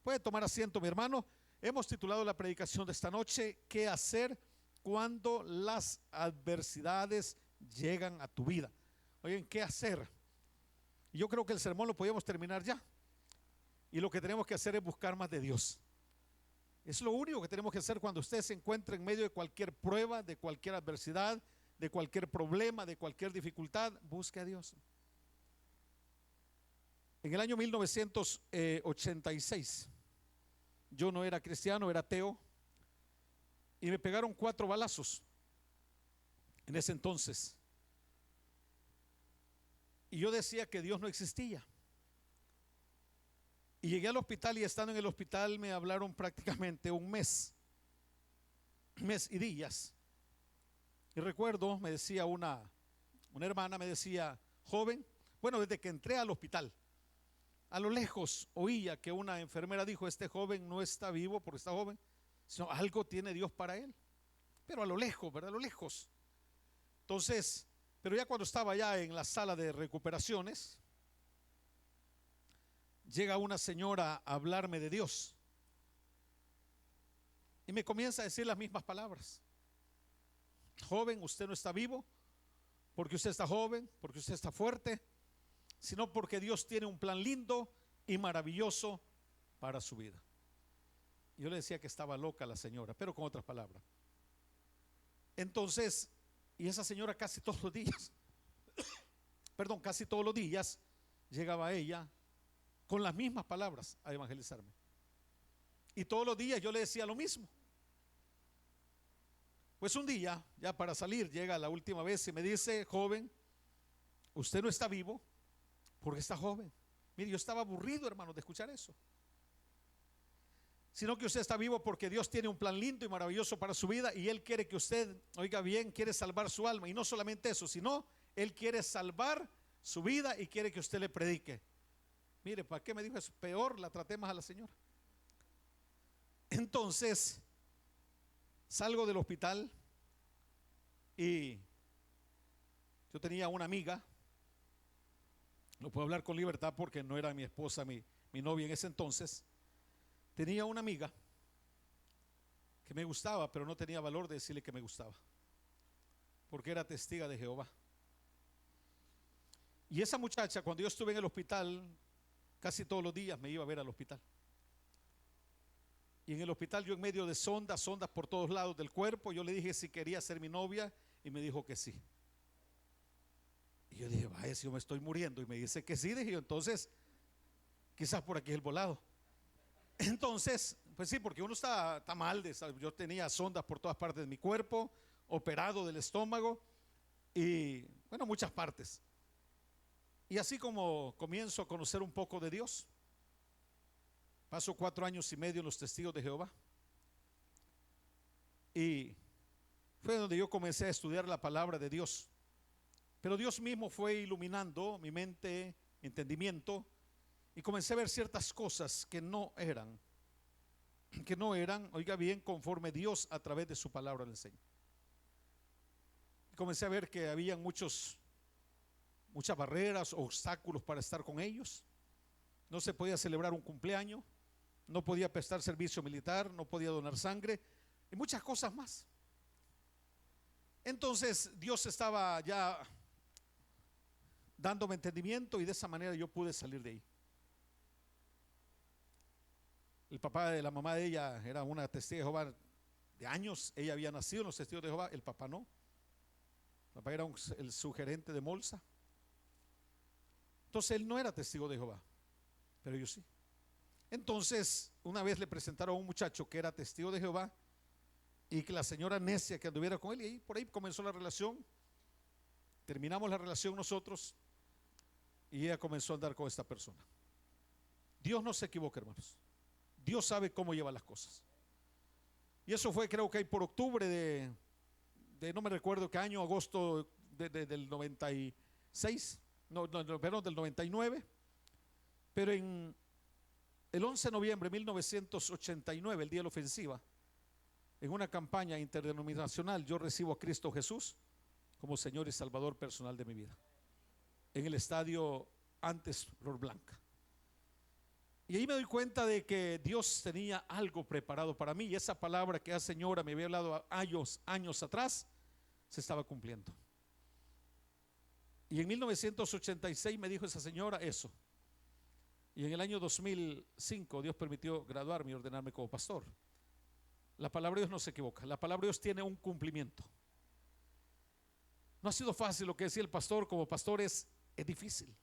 Puede tomar asiento, mi hermano. Hemos titulado la predicación de esta noche: ¿qué hacer cuando las adversidades llegan a tu vida? Oigan, ¿qué hacer? Yo creo que el sermón lo podíamos terminar ya. Y lo que tenemos que hacer es buscar más de Dios. Es lo único que tenemos que hacer cuando usted se encuentre en medio de cualquier prueba, de cualquier adversidad, de cualquier problema, de cualquier dificultad. Busque a Dios. En el año 1986, yo no era cristiano, era ateo, y me pegaron 4 balazos en ese entonces. Y yo decía que Dios no existía. Y llegué al hospital, y estando en el hospital me hablaron prácticamente un mes y días. Y recuerdo, me decía una hermana, me decía: joven, bueno, desde que entré al hospital, a lo lejos oía que una enfermera dijo: este joven no está vivo porque está joven, sino algo tiene Dios para él. Pero a lo lejos, ¿verdad? A lo lejos. Entonces, pero ya cuando estaba ya en la sala de recuperaciones, llega una señora a hablarme de Dios y me comienza a decir las mismas palabras: joven, usted no está vivo porque usted está joven, porque usted está fuerte, sino porque Dios tiene un plan lindo y maravilloso para su vida. Yo le decía que estaba loca la señora, pero con otras palabras. Entonces, y esa señora casi todos los días casi todos los días llegaba ella con las mismas palabras a evangelizarme. Y todos los días yo le decía lo mismo. Pues un día, ya para salir, llega la última vez y me dice: joven, usted no está vivo porque está joven. Mire, yo estaba aburrido, hermano, de escuchar eso. Sino que usted está vivo porque Dios tiene un plan lindo y maravilloso para su vida, y Él quiere que usted, oiga bien, quiere salvar su alma. Y no solamente eso, sino Él quiere salvar su vida y quiere que usted le predique. Mire, ¿para qué me dijo eso? Peor la traté más a la señora. Entonces salgo del hospital y yo tenía una amiga. No puedo hablar con libertad porque no era mi esposa, mi novia en ese entonces. Tenía una amiga que me gustaba, pero no tenía valor de decirle que me gustaba, porque era testiga de Jehová. Y esa muchacha, cuando yo estuve en el hospital, casi todos los días me iba a ver al hospital. Y en el hospital, yo en medio de sondas por todos lados del cuerpo, yo le dije si quería ser mi novia, y me dijo que sí. Y yo dije: vaya, si yo me estoy muriendo y me dice que sí, dije yo, entonces quizás por aquí es el volado. Entonces, pues sí, porque uno está mal. Yo tenía sondas por todas partes de mi cuerpo, operado del estómago y bueno, muchas partes. Y así como comienzo a conocer un poco de Dios, paso 4 años y medio en los Testigos de Jehová, y fue donde yo comencé a estudiar la palabra de Dios. Pero Dios mismo fue iluminando mi mente, mi entendimiento, y comencé a ver ciertas cosas que no eran, oiga bien, conforme Dios a través de su palabra le enseña. Y comencé a ver que había muchas barreras, obstáculos para estar con ellos. No se podía celebrar un cumpleaños, no podía prestar servicio militar, no podía donar sangre y muchas cosas más. Entonces Dios estaba ya dándome entendimiento, y de esa manera yo pude salir de ahí. El papá de la mamá de ella era una testiga de Jehová de años. Ella había nacido en los Testigos de Jehová, el papá no. El papá era el subgerente de Molsa. Entonces él no era testigo de Jehová, pero yo sí. Entonces una vez le presentaron a un muchacho que era testigo de Jehová, y que la señora necia que anduviera con él, y por ahí comenzó la relación. Terminamos la relación nosotros, y ella comenzó a andar con esta persona. Dios no se equivoca, hermanos. Dios sabe cómo lleva las cosas. Y eso fue, creo que ahí por octubre de no me recuerdo qué año, agosto del 96, perdón, del 99. Pero en el 11 de noviembre de 1989, el día de la ofensiva, en una campaña interdenominacional, yo recibo a Cristo Jesús como Señor y Salvador personal de mi vida, en el estadio antes Flor Blanca. Y ahí me doy cuenta de que Dios tenía algo preparado para mí. Y esa palabra que la señora me había hablado años atrás, se estaba cumpliendo. Y en 1986 me dijo esa señora eso. Y en el año 2005 Dios permitió graduarme y ordenarme como pastor. La palabra de Dios no se equivoca. La palabra de Dios tiene un cumplimiento. No ha sido fácil lo que decía el pastor. Como pastor es difícil.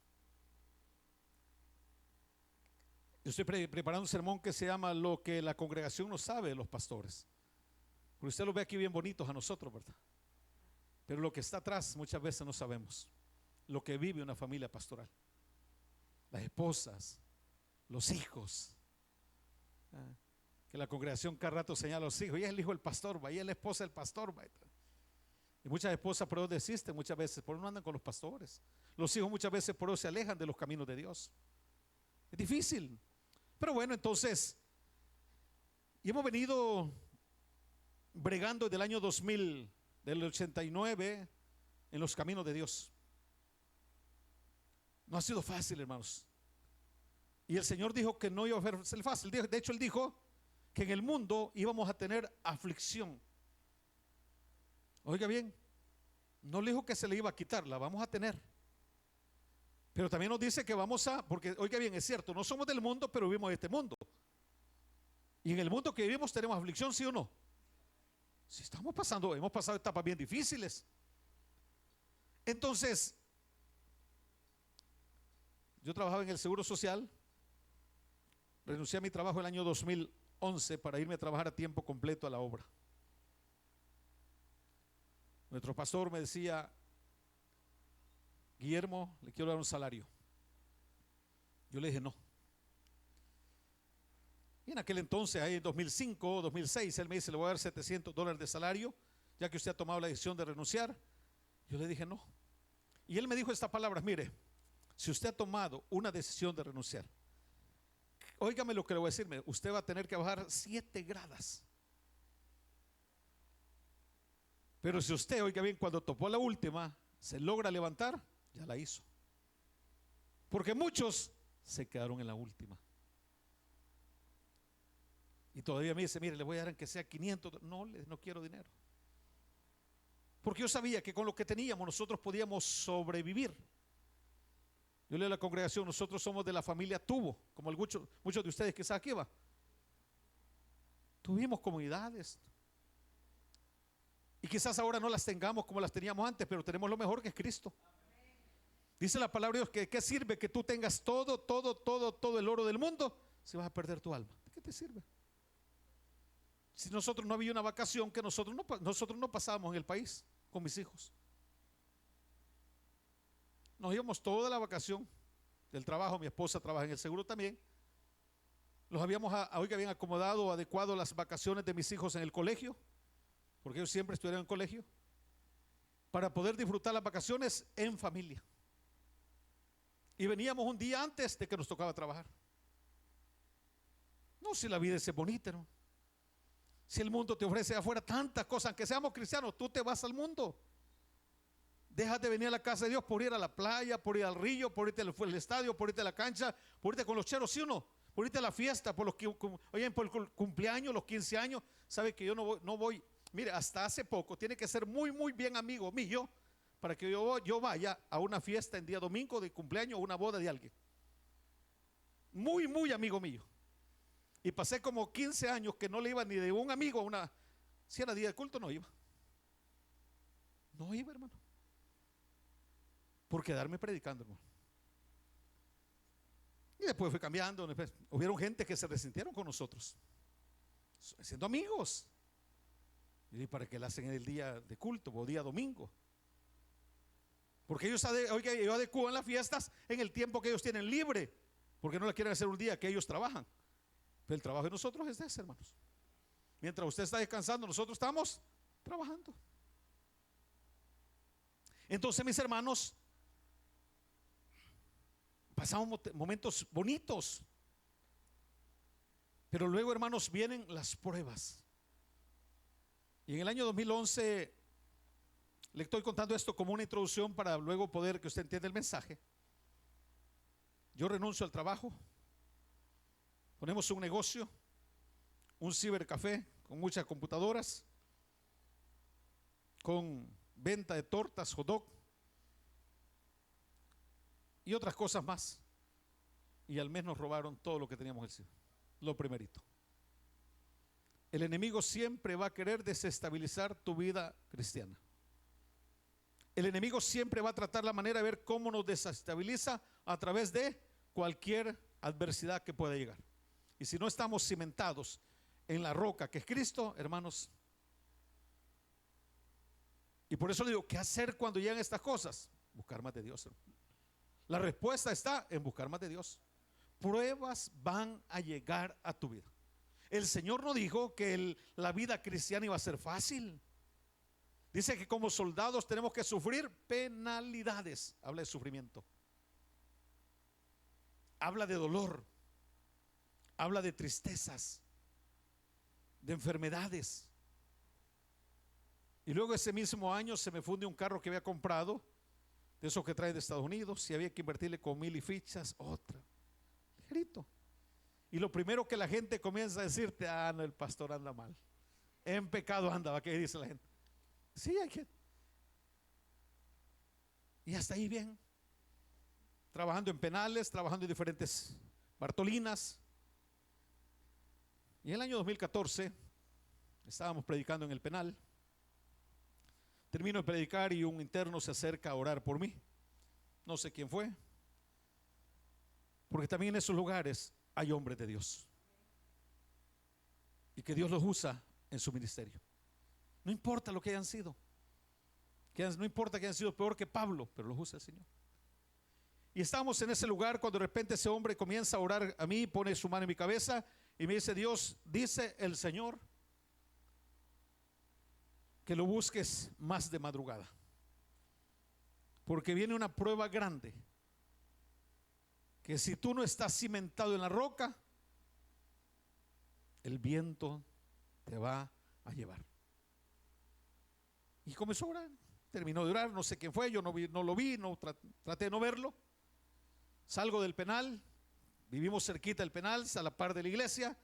Yo estoy preparando un sermón que se llama Lo que la congregación no sabe de los pastores. Porque usted lo ve aquí bien bonitos a nosotros, ¿verdad? Pero lo que está atrás muchas veces no sabemos. Lo que vive una familia pastoral. Las esposas, los hijos. Que la congregación cada rato señala a los hijos. Y es el hijo del pastor, y es la esposa del pastor. Y muchas esposas por eso desisten muchas veces, por eso no andan con los pastores. Los hijos muchas veces por eso se alejan de los caminos de Dios. Es difícil. Pero bueno, entonces, y hemos venido bregando desde el año 2000, del 89, en los caminos de Dios. No ha sido fácil, hermanos. Y el Señor dijo que no iba a ser fácil. De hecho, Él dijo que en el mundo íbamos a tener aflicción. Oiga bien, no le dijo que se le iba a quitar, la vamos a tener. Pero también nos dice que vamos a, porque oiga bien, es cierto, no somos del mundo, pero vivimos en este mundo. Y en el mundo que vivimos tenemos aflicción, ¿sí o no? Si estamos pasando, hemos pasado etapas bien difíciles. Entonces, yo trabajaba en el Seguro Social, renuncié a mi trabajo el año 2011 para irme a trabajar a tiempo completo a la obra. Nuestro pastor me decía: Guillermo, le quiero dar un salario. Yo le dije no. Y en aquel entonces, ahí en 2005, 2006, él me dice: le voy a dar $700 de salario, ya que usted ha tomado la decisión de renunciar. Yo le dije no. Y él me dijo estas palabras: mire, si usted ha tomado una decisión de renunciar, óigame lo que le voy a decirme, usted va a tener que bajar 7 gradas. Pero si usted, oiga bien, cuando topó la última, se logra levantar, ya la hizo. Porque muchos se quedaron en la última. Y todavía me dice: mire, le voy a dar aunque sea 500. No, no quiero dinero. Porque yo sabía que con lo que teníamos nosotros podíamos sobrevivir. Yo le digo a la congregación: nosotros somos de la familia Tubo, como muchos de ustedes quizás aquí va. Tuvimos comunidades. Y quizás ahora no las tengamos como las teníamos antes, pero tenemos lo mejor, que es Cristo. Dice la palabra de Dios que ¿qué sirve que tú tengas todo el oro del mundo si vas a perder tu alma? ¿De qué te sirve? Si nosotros no había una vacación que nosotros no pasábamos en el país con mis hijos. Nos íbamos toda la vacación del trabajo. Mi esposa trabaja en el seguro también. Los habíamos, oiga bien, acomodado, adecuado las vacaciones de mis hijos en el colegio, porque ellos siempre estuvieron en colegio, para poder disfrutar las vacaciones en familia. Y veníamos un día antes de que nos tocaba trabajar. No, si la vida es bonita, ¿no? Si el mundo te ofrece afuera tantas cosas, aunque seamos cristianos, tú te vas al mundo. Dejas de venir a la casa de Dios por ir a la playa, por ir al río, por irte al estadio, por irte a la cancha, por irte con los cheros, ¿sí o no? Por irte a la fiesta, por el cumpleaños, los 15 años. Sabe que yo no voy. Mire, hasta hace poco tiene que ser muy bien amigo mío para que yo vaya a una fiesta en día domingo de cumpleaños o una boda de alguien. Muy amigo mío. Y pasé como 15 años que no le iba ni de un amigo a una. Si era día de culto, no iba. No iba, hermano. Por quedarme predicando, hermano. Y después fue cambiando. Después, hubieron gente que se resintieron con nosotros, siendo amigos. Y para que la hacen en el día de culto o día domingo. Porque ellos adecúan las fiestas en el tiempo que ellos tienen libre. Porque no la quieren hacer un día que ellos trabajan. Pero el trabajo de nosotros es ese, hermanos. Mientras usted está descansando, nosotros estamos trabajando. Entonces, mis hermanos, pasamos momentos bonitos. Pero luego, hermanos, vienen las pruebas. Y en el año 2011, le estoy contando esto como una introducción para luego poder que usted entienda el mensaje. Yo renuncio al trabajo. Ponemos un negocio, un cibercafé con muchas computadoras, con venta de tortas, hot dog y otras cosas más. Y al mes nos robaron todo lo que teníamos en el ciber. Lo primerito. El enemigo siempre va a querer desestabilizar tu vida cristiana. El enemigo siempre va a tratar la manera de ver cómo nos desestabiliza a través de cualquier adversidad que pueda llegar. Y si no estamos cimentados en la roca que es Cristo, hermanos. Y por eso le digo, ¿qué hacer cuando llegan estas cosas? Buscar más de Dios, hermano. La respuesta está en buscar más de Dios. Pruebas van a llegar a tu vida. El Señor no dijo que la vida cristiana iba a ser fácil. Dice que como soldados tenemos que sufrir penalidades. Habla de sufrimiento. Habla de dolor. Habla de tristezas, de enfermedades. Y luego ese mismo año se me funde un carro que había comprado, de esos que trae de Estados Unidos, y había que invertirle con 1000 y fichas, otra, ligerito. Y lo primero que la gente comienza a decirte, no, el pastor anda mal, en pecado anda, ¿qué dice la gente? Sí, hay que. Y hasta ahí bien, trabajando en penales, trabajando en diferentes Bartolinas. Y en el año 2014 estábamos predicando en el penal. Termino de predicar y un interno se acerca a orar por mí. No sé quién fue, porque también en esos lugares hay hombres de Dios y que Dios los usa en su ministerio. No importa lo que hayan sido, no importa que hayan sido peor que Pablo, pero los usa el Señor. Y estábamos en ese lugar cuando de repente ese hombre comienza a orar a mí, pone su mano en mi cabeza y me dice: Dios, dice el Señor que lo busques más de madrugada, porque viene una prueba grande, que si tú no estás cimentado en la roca, el viento te va a llevar. Y comenzó a orar, terminó de orar, no sé quién fue, yo no lo vi, traté de no verlo. Salgo del penal, vivimos cerquita del penal, a la par de la iglesia.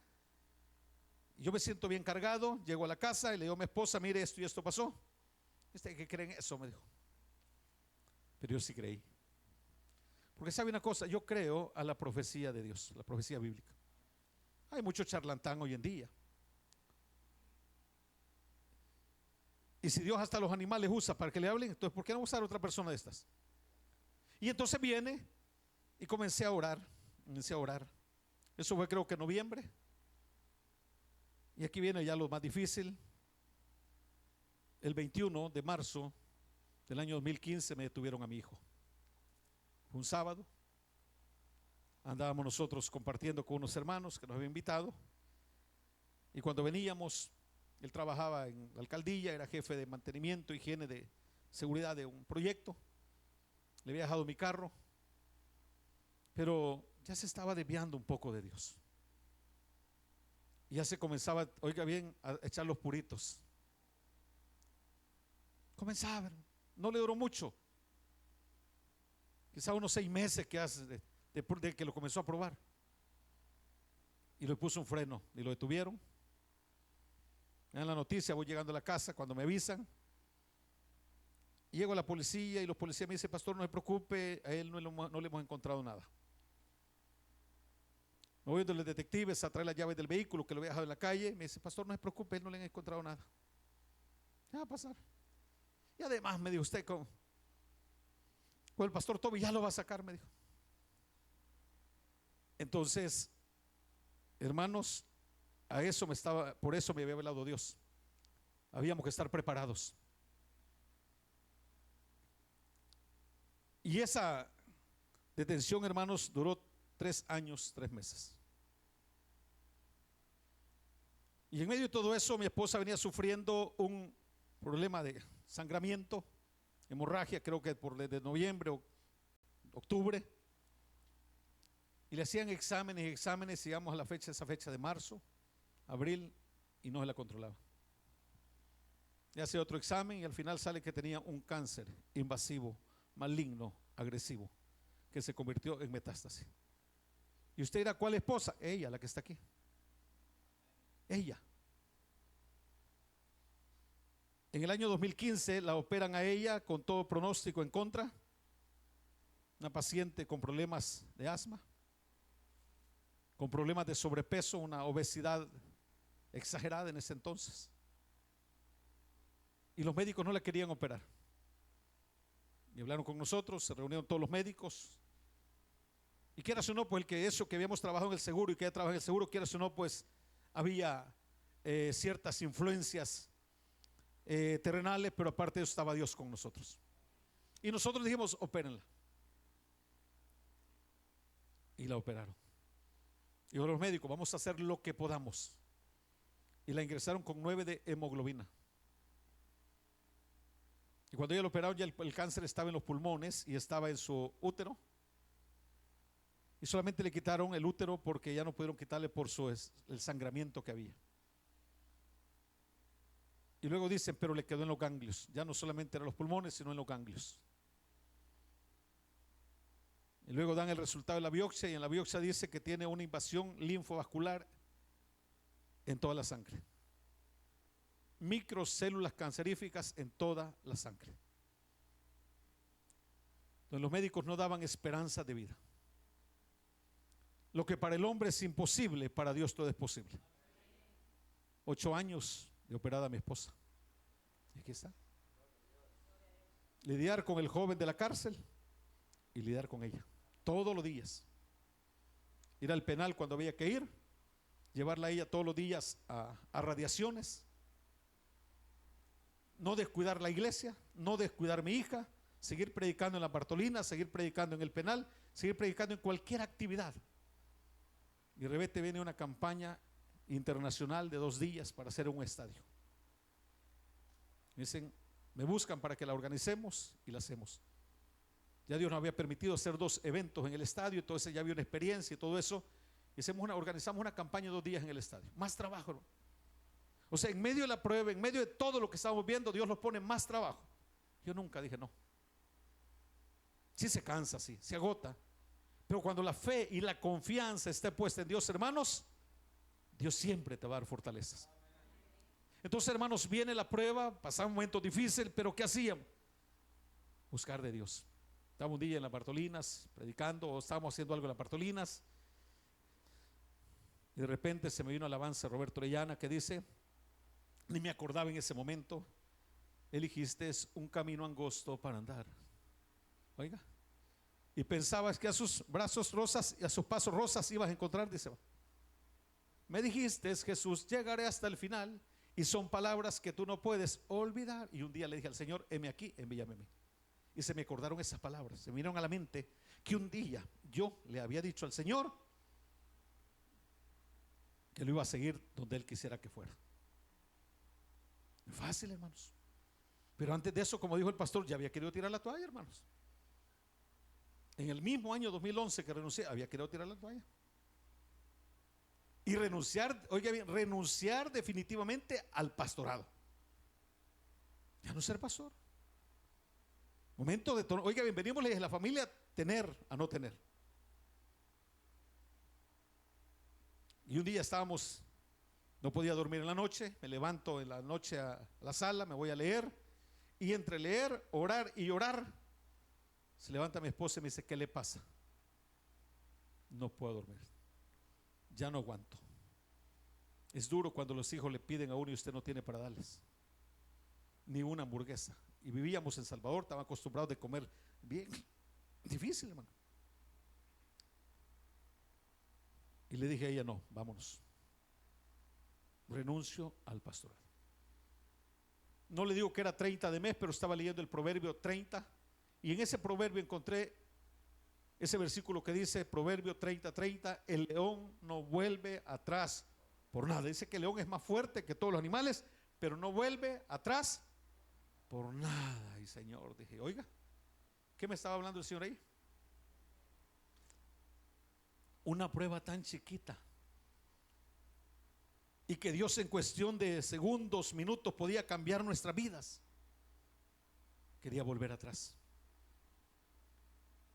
Yo me siento bien cargado, llego a la casa y le digo a mi esposa: mire, esto y esto pasó. ¿Qué creen eso? Me dijo. Pero yo sí creí, porque sabe una cosa, yo creo a la profecía de Dios, la profecía bíblica. Hay mucho charlatán hoy en día, y si Dios hasta los animales usa para que le hablen, entonces ¿por qué no usar a otra persona de estas? Y entonces viene y comencé a orar. Eso fue, creo que en noviembre. Y aquí viene ya lo más difícil. El 21 de marzo del año 2015 me detuvieron a mi hijo. Fue un sábado. Andábamos nosotros compartiendo con unos hermanos que nos habían invitado. Y cuando veníamos, él trabajaba en la alcaldía, era jefe de mantenimiento, higiene, de seguridad de un proyecto. Le había dejado mi carro, pero ya se estaba desviando un poco de Dios. Y ya se comenzaba, oiga bien, a echar los puritos. Comenzaba, no le duró mucho, quizá unos 6 meses que hace de que lo comenzó a probar. Y le puso un freno y lo detuvieron. En la noticia, voy llegando a la casa cuando me avisan. Llego a la policía y los policías me dicen: pastor, no se preocupe, a él no le hemos encontrado nada. Me voy de los detectives a traer las llaves del vehículo que lo había dejado en la calle. Me dice: pastor, no se preocupe, él no le han encontrado nada. ¿Qué va a pasar? Y además me dijo: usted con el pastor Toby ya lo va a sacar, me dijo. Entonces, hermanos, por eso me había hablado Dios. Habíamos que estar preparados. Y esa detención, hermanos, duró 3 años, 3 meses. Y en medio de todo eso, mi esposa venía sufriendo un problema de sangramiento, hemorragia, creo que desde noviembre o octubre. Y le hacían exámenes, llegamos a esa fecha de marzo, abril, y no se la controlaba. Le hace otro examen y al final sale que tenía un cáncer invasivo, maligno, agresivo, que se convirtió en metástasis. Y usted dirá, ¿cuál esposa? Ella, la que está aquí. Ella. En el año 2015 la operan a ella con todo pronóstico en contra. Una paciente con problemas de asma, con problemas de sobrepeso, una obesidad exagerada en ese entonces. Y los médicos no la querían operar. Y hablaron con nosotros, se reunieron todos los médicos. Y quieras o no, pues eso que habíamos trabajado en el seguro y que ya trabajaba en el seguro, quieras o no, pues había ciertas influencias terrenales, pero aparte de eso estaba Dios con nosotros. Y nosotros dijimos, opérenla. Y la operaron. Y los médicos, vamos a hacer lo que podamos. Y la ingresaron con 9 de hemoglobina. Y cuando ella la operaron, ya el cáncer estaba en los pulmones y estaba en su útero. Y solamente le quitaron el útero porque ya no pudieron quitarle por el sangramiento que había. Y luego dicen, pero le quedó en los ganglios. Ya no solamente eran los pulmones, sino en los ganglios. Y luego dan el resultado de la biopsia, y en la biopsia dice que tiene una invasión linfovascular en toda la sangre. Microcélulas canceríficas en toda la sangre. Entonces los médicos no daban esperanza de vida. Lo que para el hombre es imposible, para Dios todo es posible. 8 años de operada a mi esposa. Y aquí está. Lidiar con el joven de la cárcel y lidiar con ella todos los días. Ir al penal cuando había que ir, llevarla a ella todos los días a radiaciones, no descuidar la iglesia, no descuidar mi hija, seguir predicando en la Bartolina, seguir predicando en el penal, seguir predicando en cualquier actividad. Y de repente viene una campaña internacional de 2 días para hacer un estadio. Me dicen, me buscan para que la organicemos y la hacemos. Ya Dios nos había permitido hacer 2 eventos en el estadio, entonces ya había una experiencia y todo eso. Y organizamos una campaña de 2 días en el estadio. Más trabajo, hermano. O sea, en medio de la prueba, en medio de todo lo que estamos viendo, Dios nos pone más trabajo. Yo nunca dije no. Sí se cansa, sí, se agota. Pero cuando la fe y la confianza esté puesta en Dios, hermanos, Dios siempre te va a dar fortalezas. Entonces, hermanos, viene la prueba, pasaba un momento difícil, pero ¿qué hacíamos? Buscar de Dios. Estábamos un día en las Bartolinas predicando, o estábamos haciendo algo en las Bartolinas, y de repente se me vino alabanza Roberto Orellana que dice, ni me acordaba en ese momento, elegiste un camino angosto para andar. Oiga, y pensabas que a sus brazos rosas y a sus pasos rosas ibas a encontrar, dice, me dijiste, Jesús, llegaré hasta el final, y son palabras que tú no puedes olvidar. Y un día le dije al Señor, heme aquí, envíame a mí. Y se me acordaron esas palabras, se me vinieron a la mente que un día yo le había dicho al Señor que lo iba a seguir donde Él quisiera que fuera. Fácil, hermanos. Pero antes de eso, como dijo el pastor, ya había querido tirar la toalla, hermanos. En el mismo año 2011 que renuncié, había querido tirar la toalla. Y renunciar, oiga bien, renunciar definitivamente al pastorado. Ya no ser pastor. Momento de oiga bien, venimos de la familia tener a no tener. Y un día estábamos, no podía dormir en la noche, me levanto en la noche a la sala, me voy a leer, y entre leer, orar y orar, se levanta mi esposa y me dice, ¿qué le pasa? No puedo dormir, ya no aguanto. Es duro cuando los hijos le piden a uno y usted no tiene para darles ni una hamburguesa. Y vivíamos en Salvador, estaba acostumbrado de comer bien. Difícil, hermano. Y le dije a ella, no, vámonos. Renuncio al pastorado. No le digo que era 30 de mes, pero estaba leyendo el proverbio 30. Y en ese proverbio encontré ese versículo que dice, proverbio 30:30, el león no vuelve atrás por nada. Dice que el león es más fuerte que todos los animales, pero no vuelve atrás por nada. Y Señor, dije, oiga, ¿qué me estaba hablando el Señor ahí? Una prueba tan chiquita, y que Dios en cuestión de segundos, minutos podía cambiar nuestras vidas. Quería volver atrás.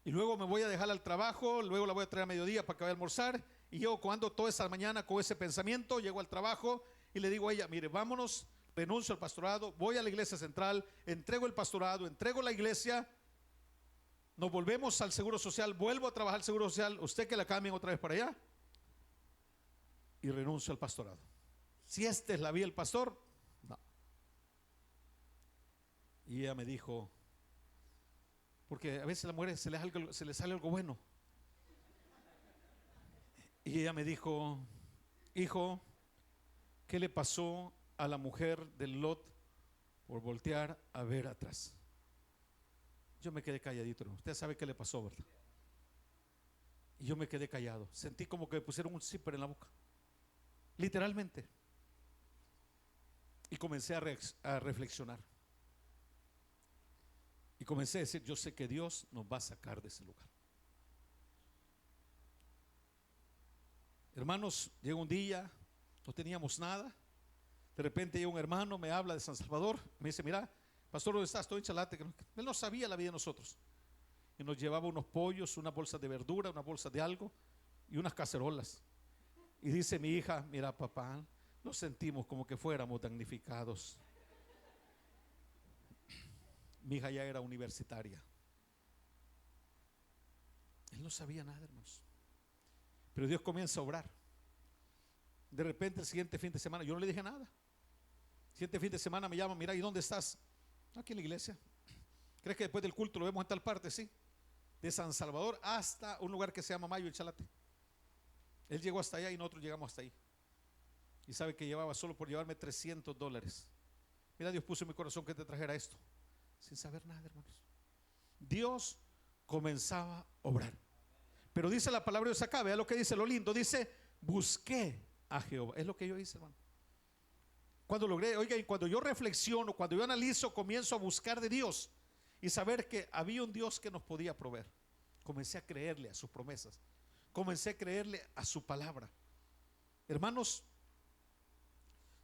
Y luego me voy a dejar al trabajo, luego la voy a traer a mediodía para que vaya a almorzar. Y yo cuando toda esa mañana con ese pensamiento, llego al trabajo y le digo a ella, mire, vámonos, renuncio al pastorado, voy a la iglesia central, entrego el pastorado, entrego la iglesia, nos volvemos al seguro social, vuelvo a trabajar al seguro social, usted que la cambien otra vez para allá, y renuncio al pastorado. Si esta es la vía del pastor, no. Y ella me dijo, porque a veces a las mujeres se les sale algo bueno. Y ella me dijo, hijo, ¿qué le pasó a la mujer de Lot por voltear a ver atrás? Yo me quedé calladito, ¿no? Usted sabe qué le pasó, ¿verdad? Y yo me quedé callado. Sentí como que me pusieron un zipper en la boca, literalmente. Y comencé a reflexionar. Y comencé a decir, yo sé que Dios nos va a sacar de ese lugar. Hermanos, llega un día, no teníamos nada. De repente llega un hermano, me habla de San Salvador, me dice, mira, pastor, ¿dónde estás? Estoy en Chalate. Él no sabía la vida de nosotros. Y nos llevaba unos pollos, una bolsa de verdura, una bolsa de algo y unas cacerolas. Y dice mi hija, mira papá, nos sentimos como que fuéramos damnificados. Mi hija ya era universitaria. Él no sabía nada, hermanos. Pero Dios comienza a obrar. De repente el siguiente fin de semana, yo no le dije nada. El siguiente fin de semana me llama, mira, ¿y dónde estás? Aquí en la iglesia. ¿Crees que después del culto lo vemos en tal parte? Sí. De San Salvador hasta un lugar que se llama Mayo, el Chalate. Él llegó hasta allá y nosotros llegamos hasta ahí. Y sabe que llevaba solo por llevarme $300. Mira, Dios puso en mi corazón que te trajera esto. Sin saber nada, hermanos. Dios comenzaba a obrar. Pero dice la palabra de Dios acá, vea lo que dice, lo lindo. Dice, busqué a Jehová. Es lo que yo hice, hermano. Cuando logré, oiga, y cuando yo reflexiono, cuando yo analizo, comienzo a buscar de Dios y saber que había un Dios que nos podía proveer. Comencé a creerle a sus promesas. Comencé a creerle a su palabra. Hermanos,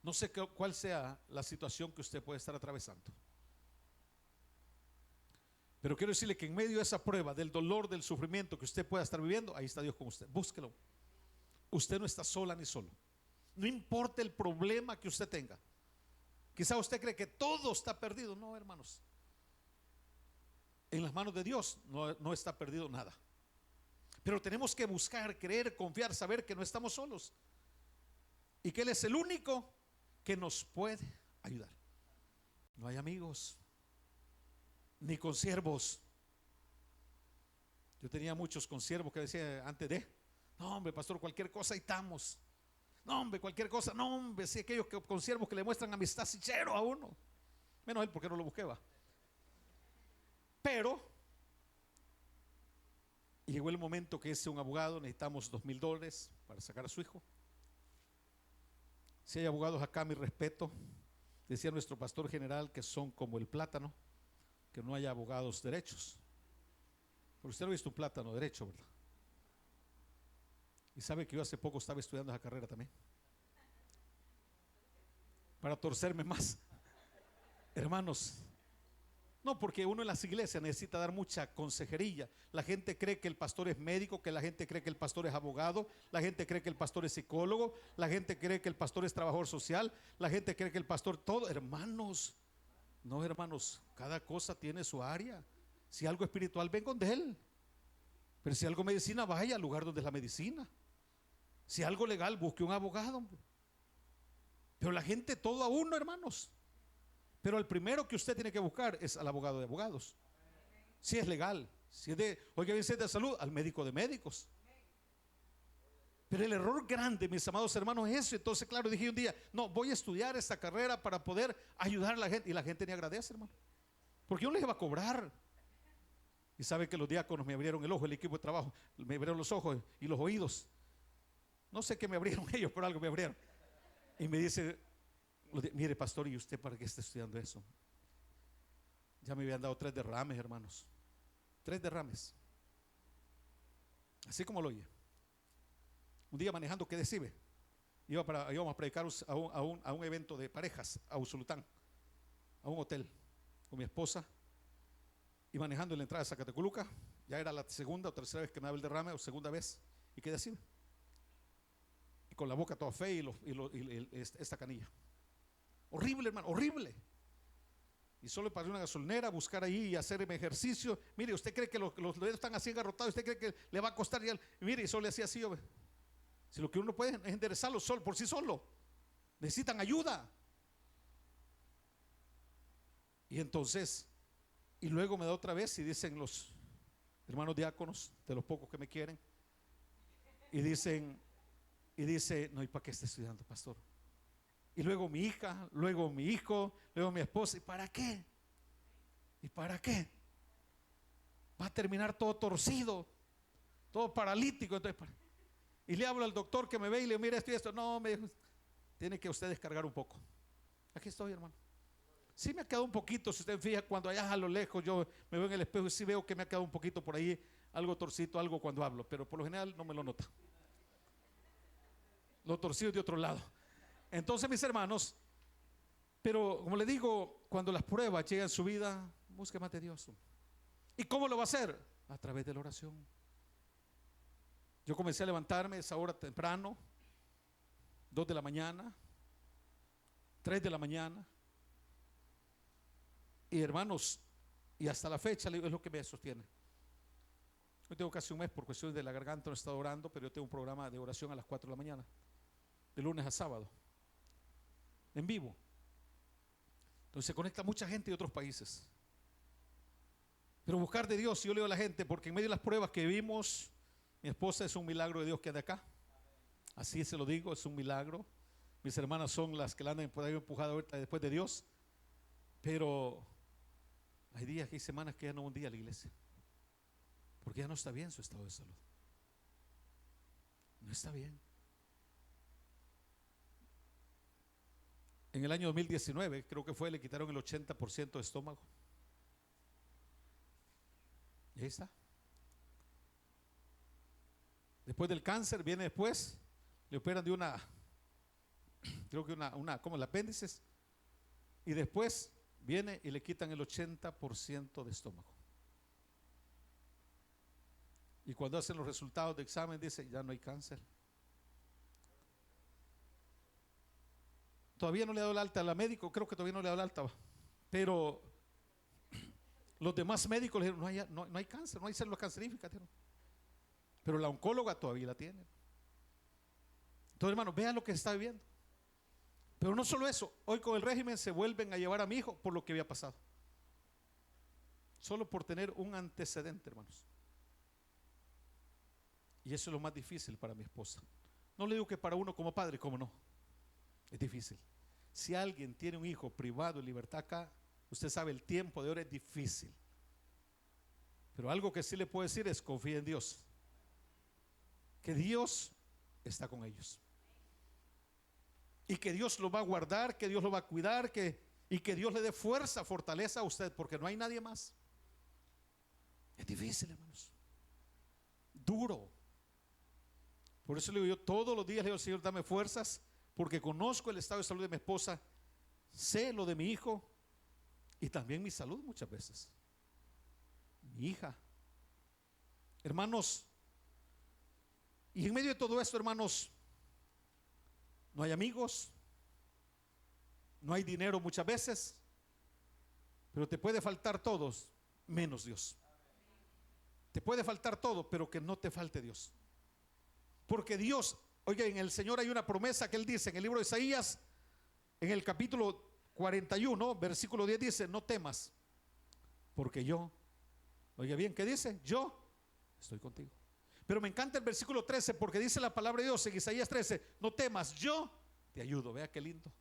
no sé cuál sea la situación que usted puede estar atravesando, pero quiero decirle que en medio de esa prueba, del dolor, del sufrimiento que usted pueda estar viviendo, ahí está Dios con usted. Búsquelo. Usted no está sola ni solo. No importa el problema que usted tenga. Quizá usted cree que todo está perdido. No, hermanos. En las manos de Dios no está perdido nada. Pero tenemos que buscar, creer, confiar, saber que no estamos solos y que Él es el único que nos puede ayudar. No hay amigos ni consiervos. Yo tenía muchos consiervos que decía antes de, no hombre pastor, cualquier cosa ahí estamos. No hombre, cualquier cosa, no hombre, sí, aquellos consiervos que le muestran amistad sincero a uno. Menos él, porque no lo busqué, va. Pero llegó el momento que ese un abogado, necesitamos $2,000 para sacar a su hijo. Si hay abogados acá, mi respeto. Decía nuestro pastor general que son como el plátano, que no hay abogados derechos. Porque usted no ha visto un plátano derecho, ¿verdad? Y sabe que yo hace poco estaba estudiando esa carrera también, para torcerme más. Hermanos, no, porque uno en las iglesias necesita dar mucha consejería. La gente cree que el pastor es médico, que la gente cree que el pastor es abogado, la gente cree que el pastor es psicólogo, la gente cree que el pastor es trabajador social, la gente cree que el pastor todo. Hermanos, no, hermanos, cada cosa tiene su área. Si algo espiritual, venga de él. Pero si algo medicina, vaya al lugar donde es la medicina. Si algo legal, busque un abogado. Pero la gente todo a uno, hermanos. Pero el primero que usted tiene que buscar es al abogado de abogados. Si es legal, si es de, oiga, bien, si es de salud, al médico de médicos. Pero el error grande, mis amados hermanos, es eso. Entonces, claro, dije un día, no, voy a estudiar esta carrera para poder ayudar a la gente. Y la gente ni agradece, hermano, porque yo no les va a cobrar. Y sabe que los diáconos me abrieron el ojo, el equipo de trabajo, me abrieron los ojos y los oídos. No sé qué me abrieron ellos, pero algo me abrieron. Y me dice, mire pastor, ¿y usted para qué está estudiando eso? Ya me habían dado 3 derrames, hermanos. 3 derrames. Así como lo oye. Un día manejando, ¿qué decime? Íbamos a predicar a un evento de parejas, a Usulután, a un hotel, con mi esposa. Y manejando en la entrada de Zacatecoluca, Ya era la segunda o tercera vez que me daba el derrame, o segunda vez, y quedé así, y con la boca toda fea esta canilla. Horrible, hermano, horrible. Y solo para una gasolinera, buscar ahí y hacer ejercicio. Mire, usted cree que los dedos están así agarrotados, usted cree que le va a costar. Mire, y solo le hacía así. Si lo que uno puede es enderezarlo solo, por sí solo. Necesitan ayuda. Y entonces, y luego me da otra vez y dicen los hermanos diáconos, de los pocos que me quieren, y dicen, no, ¿y para qué está estudiando, pastor? Y luego mi hija, luego mi hijo, luego mi esposa. ¿Y para qué? ¿Y para qué? Va a terminar todo torcido, todo paralítico. Entonces, y le hablo al doctor que me ve y le digo, mira esto y esto. No, me dijo, tiene que usted descargar un poco. Aquí estoy, hermano. Sí me ha quedado un poquito, si usted fija, cuando allá a lo lejos yo me veo en el espejo y sí veo que me ha quedado un poquito por ahí, algo torcido, algo cuando hablo, pero por lo general no me lo nota. Lo torcido de otro lado. Entonces, mis hermanos, pero como le digo, cuando las pruebas llegan a su vida, busque más de Dios. ¿Y cómo lo va a hacer? A través de la oración. Yo comencé a levantarme a esa hora temprano, 2 de la mañana, 3 de la mañana. Y hermanos, y hasta la fecha es lo que me sostiene. Yo tengo casi un mes por cuestiones de la garganta, no he estado orando, pero yo tengo un programa de oración a las 4 de la mañana, de lunes a sábado, en vivo. Entonces se conecta mucha gente de otros países. Pero buscar de Dios, yo le digo a la gente, porque en medio de las pruebas que vivimos, mi esposa es un milagro de Dios que anda acá. Así se lo digo, es un milagro. Mis hermanas son las que la andan por ahí empujado ahorita después de Dios. Pero hay días, hay semanas que ya no va un día a la iglesia, porque ya no está bien su estado de salud. No está bien. En el año 2019, creo que fue, le quitaron el 80% de estómago. Y ahí está. Después del cáncer, viene después, le operan de una, creo que como el apéndice, y después viene y le quitan el 80% de estómago. Y cuando hacen los resultados de examen, dice, ya no hay cáncer. Todavía no le ha dado el alta a la médico, creo que todavía no le ha dado el alta, pero los demás médicos le dijeron, no hay cáncer, no hay células canceríficas, pero la oncóloga todavía la tiene. Entonces, hermanos, vean lo que se está viviendo. Pero no solo eso, hoy con el régimen se vuelven a llevar a mi hijo por lo que había pasado, solo por tener un antecedente, hermanos. Y eso es lo más difícil para mi esposa. No le digo que para uno como padre, como no, es difícil. Si alguien tiene un hijo privado de libertad acá, usted sabe, el tiempo de ahora es difícil. Pero algo que sí le puedo decir es: confía en Dios, que Dios está con ellos, y que Dios lo va a guardar, que Dios lo va a cuidar, y que Dios le dé fuerza, fortaleza a usted, porque no hay nadie más. Es difícil, hermanos, duro. Por eso le digo yo todos los días, le digo: Señor, dame fuerzas, porque conozco el estado de salud de mi esposa, sé lo de mi hijo y también mi salud muchas veces, mi hija, hermanos. Y en medio de todo esto, hermanos, no hay amigos, no hay dinero muchas veces, pero te puede faltar todo menos Dios. Te puede faltar todo, pero que no te falte Dios. Porque Dios, oiga, en el Señor hay una promesa que Él dice en el libro de Isaías, en el capítulo 41, versículo 10, dice: no temas, porque yo, oiga bien, ¿qué dice? Yo estoy contigo. Pero me encanta el versículo 13, porque dice la palabra de Dios en Isaías 13: no temas, yo te ayudo. Vea qué lindo.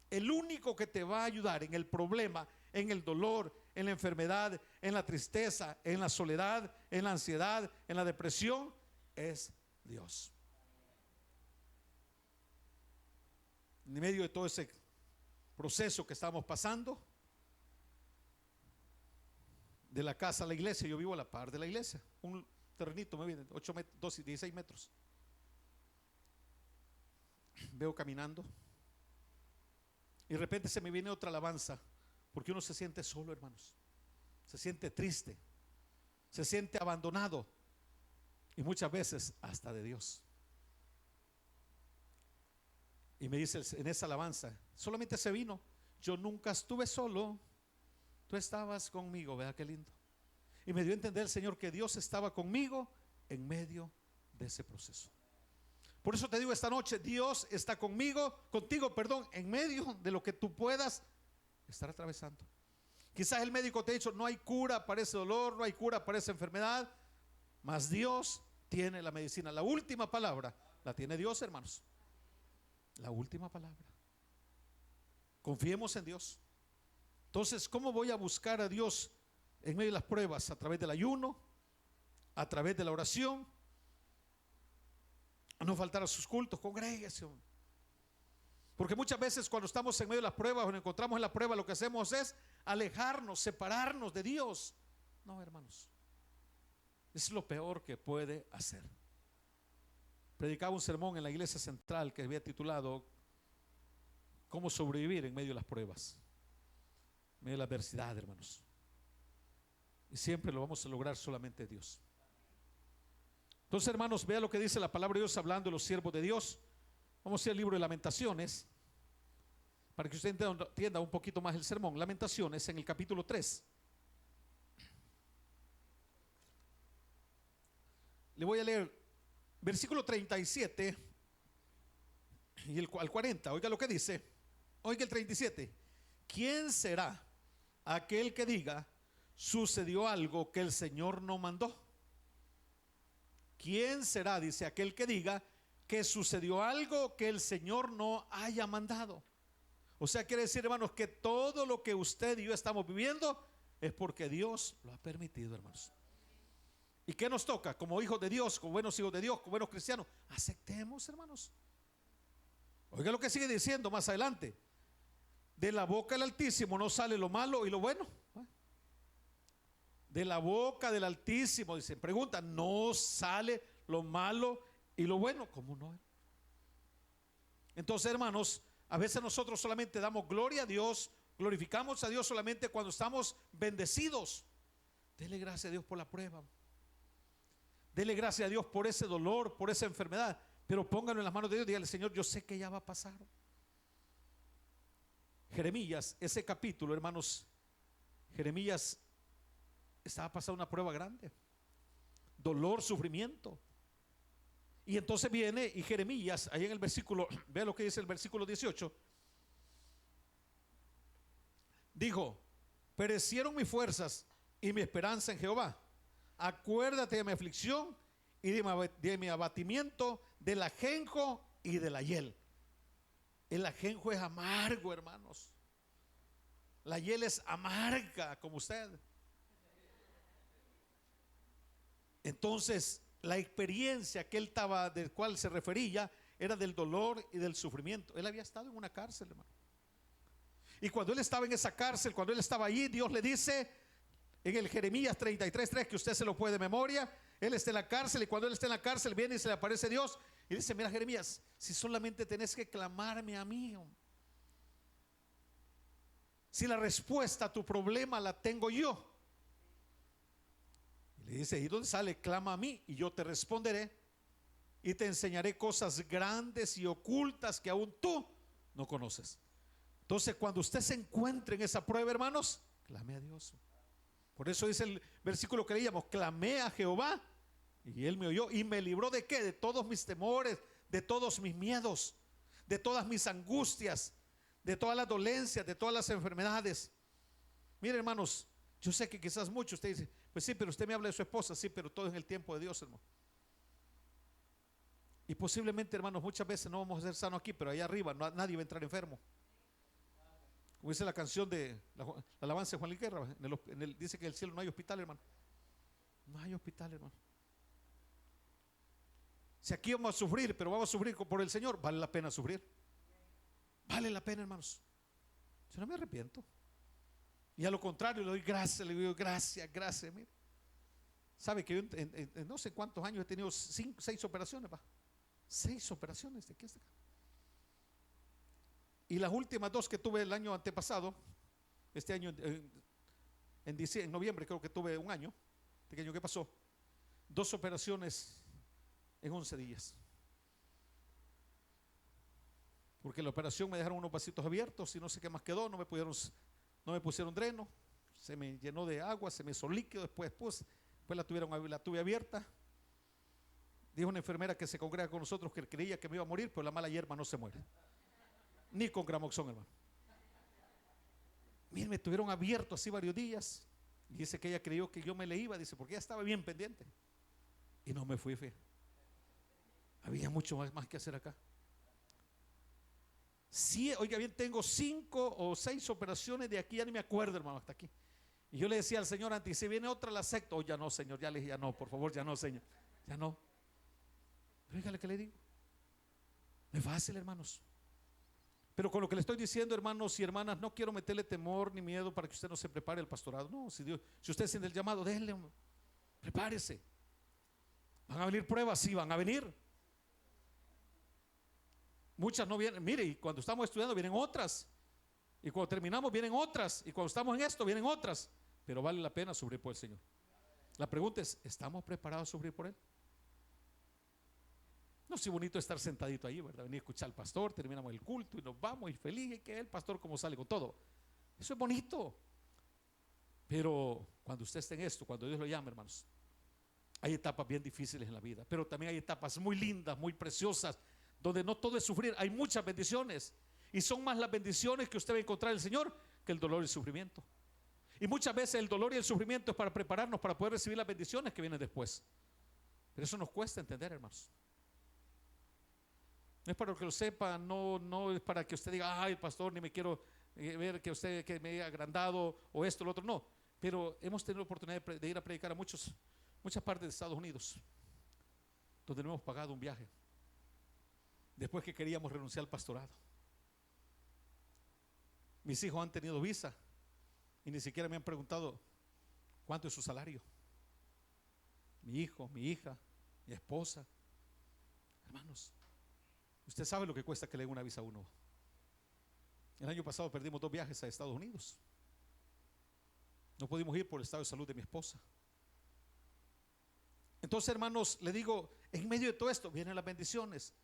El único que te va a ayudar en el problema, en el dolor, en la enfermedad, en la tristeza, en la soledad, en la ansiedad, en la depresión, es Dios. En medio de todo ese proceso que estamos pasando, de la casa a la iglesia, yo vivo a la par de la iglesia, un terrenito, me viene 8 metros, 12, 16 metros. Veo caminando y de repente se me viene otra alabanza, porque uno se siente solo, hermanos, se siente triste, se siente abandonado y muchas veces hasta de Dios. Y me dice en esa alabanza, solamente se vino, yo nunca estuve solo, tú estabas conmigo. Vea qué lindo. Y me dio a entender el Señor que Dios estaba conmigo en medio de ese proceso. Por eso te digo esta noche, Dios está contigo, en medio de lo que tú puedas estar atravesando. Quizás el médico te ha dicho, no hay cura para ese dolor, no hay cura para esa enfermedad, mas Dios tiene la medicina. La última palabra la tiene Dios, hermanos. La última palabra. Confiemos en Dios. Entonces, ¿cómo voy a buscar a Dios en medio de las pruebas? A través del ayuno, a través de la oración, a no faltar a sus cultos, congréguese. Porque muchas veces cuando estamos en medio de las pruebas o nos encontramos en la prueba, lo que hacemos es alejarnos, separarnos de Dios. No, hermanos, es lo peor que puede hacer. Predicaba un sermón en la iglesia central que había titulado ¿Cómo sobrevivir en medio de las pruebas? En medio de la adversidad, hermanos. Y siempre lo vamos a lograr solamente Dios. Entonces, hermanos, vea lo que dice la palabra de Dios hablando de los siervos de Dios. Vamos a ir al libro de Lamentaciones para que usted entienda un poquito más el sermón. Lamentaciones en el capítulo 3. Le voy a leer versículo 37 y al 40. Oiga lo que dice. Oiga el 37. ¿Quién será aquel que diga, sucedió algo que el Señor no mandó? ¿Quién será, dice, aquel que diga que sucedió algo que el Señor no haya mandado? O sea, quiere decir, hermanos, que todo lo que usted y yo estamos viviendo es porque Dios lo ha permitido, hermanos. ¿Y qué nos toca? Como hijos de Dios, como buenos hijos de Dios, como buenos cristianos, aceptemos, hermanos. Oiga lo que sigue diciendo más adelante. De la boca del Altísimo no sale lo malo y lo bueno. De la boca del Altísimo, dice, pregunta, no sale lo malo y lo bueno. ¿Cómo no? Entonces, hermanos, a veces nosotros solamente damos gloria a Dios, glorificamos a Dios solamente cuando estamos bendecidos. Dele gracias a Dios por la prueba. Dele gracias a Dios por ese dolor, por esa enfermedad. Pero póngalo en las manos de Dios. Dígale, Señor, yo sé que ya va a pasar. Jeremías, ese capítulo, hermanos, Jeremías estaba pasando una prueba grande. Dolor, sufrimiento. Y entonces viene y Jeremías, ahí en el versículo, vea lo que dice el versículo 18. Dijo, perecieron mis fuerzas y mi esperanza en Jehová. Acuérdate de mi aflicción y de mi abatimiento, del ajenjo y de la hiel. El ajenjo es amargo, hermanos. La hiel es amarga como usted. Entonces, la experiencia que él estaba, del cual se refería, era del dolor y del sufrimiento. Él había estado en una cárcel, hermano. Y cuando él estaba en esa cárcel, cuando él estaba allí, Dios le dice en el Jeremías 33:3, que usted se lo puede de memoria, él está en la cárcel y cuando él está en la cárcel viene y se le aparece Dios y dice, mira Jeremías, si solamente tenés que clamarme a mí, si la respuesta a tu problema la tengo yo. Y le dice, ¿y dónde sale? Clama a mí y yo te responderé y te enseñaré cosas grandes y ocultas que aún tú no conoces. Entonces, cuando usted se encuentre en esa prueba, hermanos, clame a Dios. Por eso dice el versículo que leíamos, clamé a Jehová y él me oyó y me libró ¿de qué? De todos mis temores, de todos mis miedos, de todas mis angustias, de todas las dolencias, de todas las enfermedades. Mire, hermanos, yo sé que quizás muchos usted dice, pues sí, pero usted me habla de su esposa, sí, pero todo en el tiempo de Dios, hermano. Y posiblemente, hermanos, muchas veces no vamos a ser sanos aquí, pero allá arriba nadie va a entrar enfermo. Como dice la canción de la alabanza de Juan Luis Guerra, dice que en el cielo no hay hospital, hermano. No hay hospital, hermano. Si aquí vamos a sufrir, pero vamos a sufrir por el Señor, vale la pena sufrir. Vale la pena, hermanos. Yo no me arrepiento. Y a lo contrario, le doy gracias, le digo gracias, gracias. Mire. Sabe que yo en no sé cuántos años he tenido 6 operaciones, 6 operaciones de aquí hasta acá. Y las últimas 2 que tuve el año antepasado, este año en noviembre creo que tuve un año pequeño, ¿qué pasó? 2 operaciones en 11 días. Porque la operación me dejaron unos vasitos abiertos y no sé qué más quedó, no me pusieron dreno, se me llenó de agua, se me hizo líquido, después la tuve abierta. Dijo una enfermera que se congrega con nosotros que creía que me iba a morir, pero la mala hierba no se muere, ni con Gramoxón, hermano. Miren, me tuvieron abierto así varios días. Y dice que ella creyó que yo me le iba, dice, porque ella estaba bien pendiente. Y no me fui, fe. Había mucho más que hacer acá. Sí, oiga bien, tengo 5 o 6 operaciones de aquí, ya ni me acuerdo, hermano, hasta aquí. Y yo le decía al Señor antes, si viene otra la acepto. Oh, ya no, Señor, ya le dije, ya no, por favor, ya no, Señor, ya no. Pero oiga lo que le digo, no es fácil, hermanos. Pero con lo que le estoy diciendo, hermanos y hermanas, no quiero meterle temor ni miedo para que usted no se prepare al pastorado. No, si usted siente el llamado, déjele, prepárese. ¿Van a venir pruebas? Sí, van a venir. Muchas no vienen, mire, y cuando estamos estudiando vienen otras. Y cuando terminamos vienen otras. Y cuando estamos en esto vienen otras. Pero vale la pena sufrir por el Señor. La pregunta es, ¿estamos preparados a sufrir por Él? No, sí, bonito estar sentadito ahí, ¿verdad? Venir a escuchar al pastor, terminamos el culto y nos vamos y feliz, y que el pastor como sale con todo. Eso es bonito. Pero cuando usted esté en esto, cuando Dios lo llame, hermanos, hay etapas bien difíciles en la vida, pero también hay etapas muy lindas, muy preciosas, donde no todo es sufrir, hay muchas bendiciones. Y son más las bendiciones que usted va a encontrar en el Señor que el dolor y el sufrimiento. Y muchas veces el dolor y el sufrimiento es para prepararnos para poder recibir las bendiciones que vienen después. Pero eso nos cuesta entender, hermanos. No es para que lo sepa, no es para que usted diga, ay, pastor, ni me quiero ver que usted que me haya agrandado o esto o lo otro, no. Pero hemos tenido la oportunidad de ir a predicar a muchas partes de Estados Unidos, donde no hemos pagado un viaje, después que queríamos renunciar al pastorado. Mis hijos han tenido visa y ni siquiera me han preguntado cuánto es su salario. Mi hijo, mi hija, mi esposa. Hermanos, usted sabe lo que cuesta que le den una visa a uno. El año pasado perdimos 2 viajes a Estados Unidos. No pudimos ir por el estado de salud de mi esposa. Entonces, hermanos, le digo, en medio de todo esto vienen las bendiciones.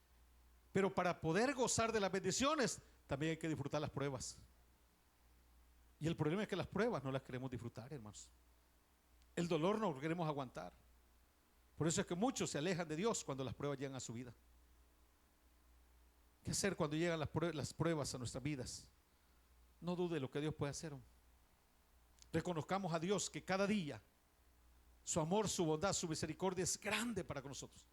Pero para poder gozar de las bendiciones, también hay que disfrutar las pruebas. Y el problema es que las pruebas no las queremos disfrutar, hermanos. El dolor no lo queremos aguantar. Por eso es que muchos se alejan de Dios cuando las pruebas llegan a su vida. ¿Qué hacer cuando llegan las pruebas a nuestras vidas? No dude lo que Dios puede hacer. Reconozcamos a Dios que cada día su amor, su bondad, su misericordia es grande para con nosotros.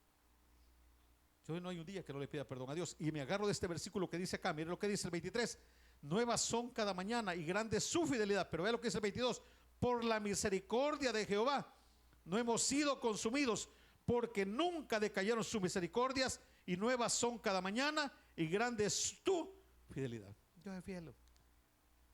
Yo no hay un día que no le pida perdón a Dios. Y me agarro de este versículo que dice acá. Mire lo que dice el 23. Nuevas son cada mañana y grande es su fidelidad. Pero vea lo que dice el 22. Por la misericordia de Jehová no hemos sido consumidos, porque nunca decayeron sus misericordias, y nuevas son cada mañana y grande es tu fidelidad. Dios es fiel.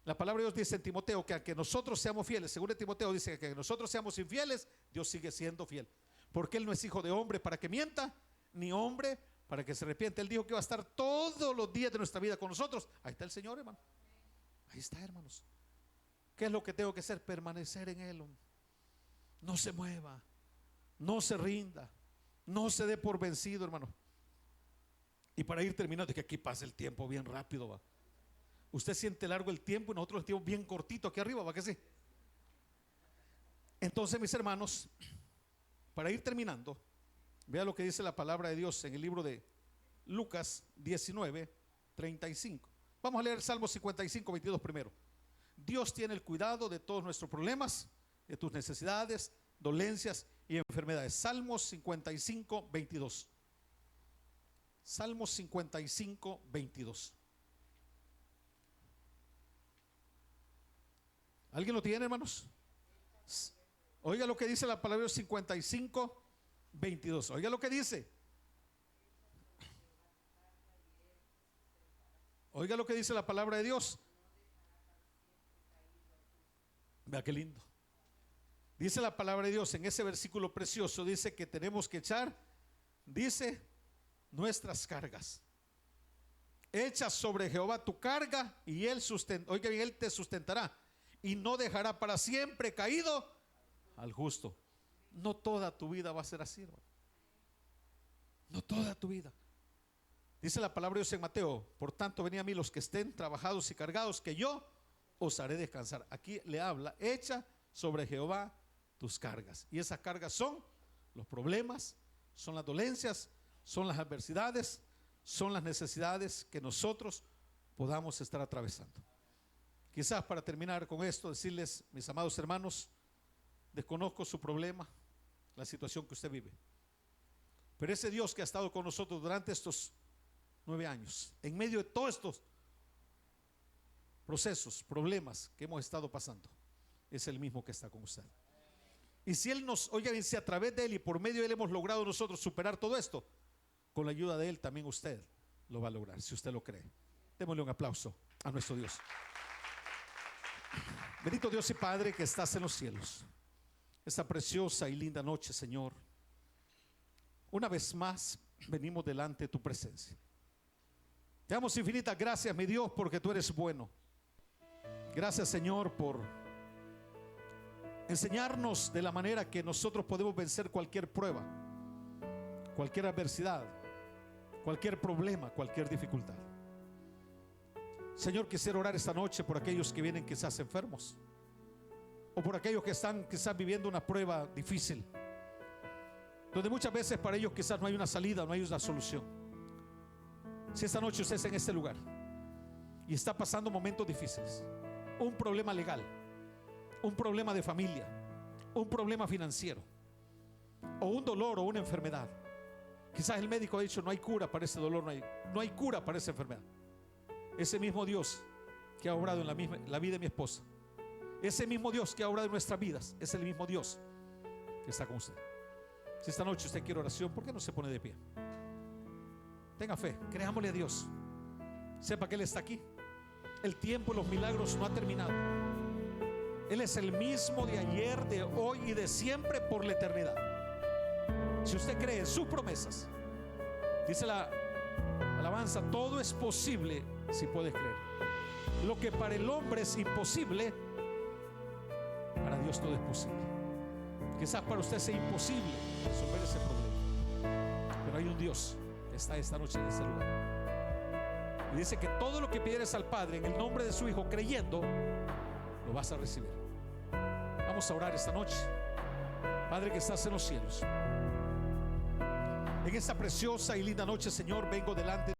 La palabra de Dios dice en Timoteo que aunque nosotros seamos fieles, según Timoteo dice que nosotros seamos infieles, Dios sigue siendo fiel, porque Él no es hijo de hombre para que mienta, ni hombre para que se arrepienta. Él dijo que va a estar todos los días de nuestra vida con nosotros. Ahí está el Señor, hermano. Ahí está, hermanos. ¿Qué es lo que tengo que hacer? Permanecer en Él. No se mueva, no se rinda, no se dé por vencido, hermano. Y para ir terminando, es que aquí pasa el tiempo bien rápido, va. Usted siente largo el tiempo y nosotros el tiempo bien cortito aquí arriba, va que sí. Entonces, mis hermanos, para ir terminando, vea lo que dice la palabra de Dios en el libro de Lucas 19:35. Vamos a leer Salmo 55:22 primero. Dios tiene el cuidado de todos nuestros problemas, de tus necesidades, dolencias y enfermedades. Salmo 55:22. Salmo 55:22. ¿Alguien lo tiene, hermanos? Oiga lo que dice la palabra 55:22. Oiga lo que dice. Oiga lo que dice la palabra de Dios. Vea qué lindo. Dice la palabra de Dios en ese versículo precioso, dice que tenemos que echar, dice, nuestras cargas. Echa sobre Jehová tu carga y Él oiga bien, Él te sustentará y no dejará para siempre caído al justo. No toda tu vida va a ser así, hermano. No toda tu vida. Dice la palabra de Dios en Mateo: por tanto, venid a mí los que estén trabajados y cargados, que yo os haré descansar. Aquí le habla: echa sobre Jehová tus cargas. Y esas cargas son los problemas, son las dolencias, son las adversidades, son las necesidades que nosotros podamos estar atravesando. Quizás para terminar con esto, decirles, mis amados hermanos, desconozco su problema, la situación que usted vive, pero ese Dios que ha estado con nosotros durante estos 9 años, en medio de todos estos procesos, problemas que hemos estado pasando, es el mismo que está con usted. Y si Él nos, oigan, si a través de Él y por medio de Él hemos logrado nosotros superar todo esto, con la ayuda de Él también usted lo va a lograr, si usted lo cree. Démosle un aplauso a nuestro Dios. Bendito Dios y Padre que estás en los cielos, esta preciosa y linda noche, Señor, una vez más venimos delante de tu presencia. Te damos infinitas gracias, mi Dios, porque tú eres bueno. Gracias, Señor, por enseñarnos de la manera que nosotros podemos vencer cualquier prueba, cualquier adversidad, cualquier problema, cualquier dificultad. Señor, quisiera orar esta noche por aquellos que vienen quizás enfermos, o por aquellos que están quizás viviendo una prueba difícil, donde muchas veces para ellos quizás no hay una salida, no hay una solución. Si esta noche usted está en este lugar y está pasando momentos difíciles, un problema legal, un problema de familia, un problema financiero, o un dolor o una enfermedad, quizás el médico ha dicho no hay cura para ese dolor, no hay cura para esa enfermedad. Ese mismo Dios que ha obrado en la vida de mi esposa, ese mismo Dios que ha obrado en nuestras vidas, es el mismo Dios que está con usted. Si esta noche usted quiere oración, ¿por qué no se pone de pie? Tenga fe, creámosle a Dios. Sepa que Él está aquí. El tiempo de los milagros no ha terminado. Él es el mismo de ayer, de hoy y de siempre por la eternidad. Si usted cree en sus promesas, dice la alabanza, todo es posible si puedes creer. Lo que para el hombre es imposible, para Dios todo es posible. Quizás para usted sea imposible resolver ese problema, pero hay un Dios que está esta noche en ese lugar. Y dice que todo lo que pidieres al Padre en el nombre de su Hijo, creyendo, lo vas a recibir. Vamos a orar esta noche. Padre que estás en los cielos, en esta preciosa y linda noche, Señor, vengo delante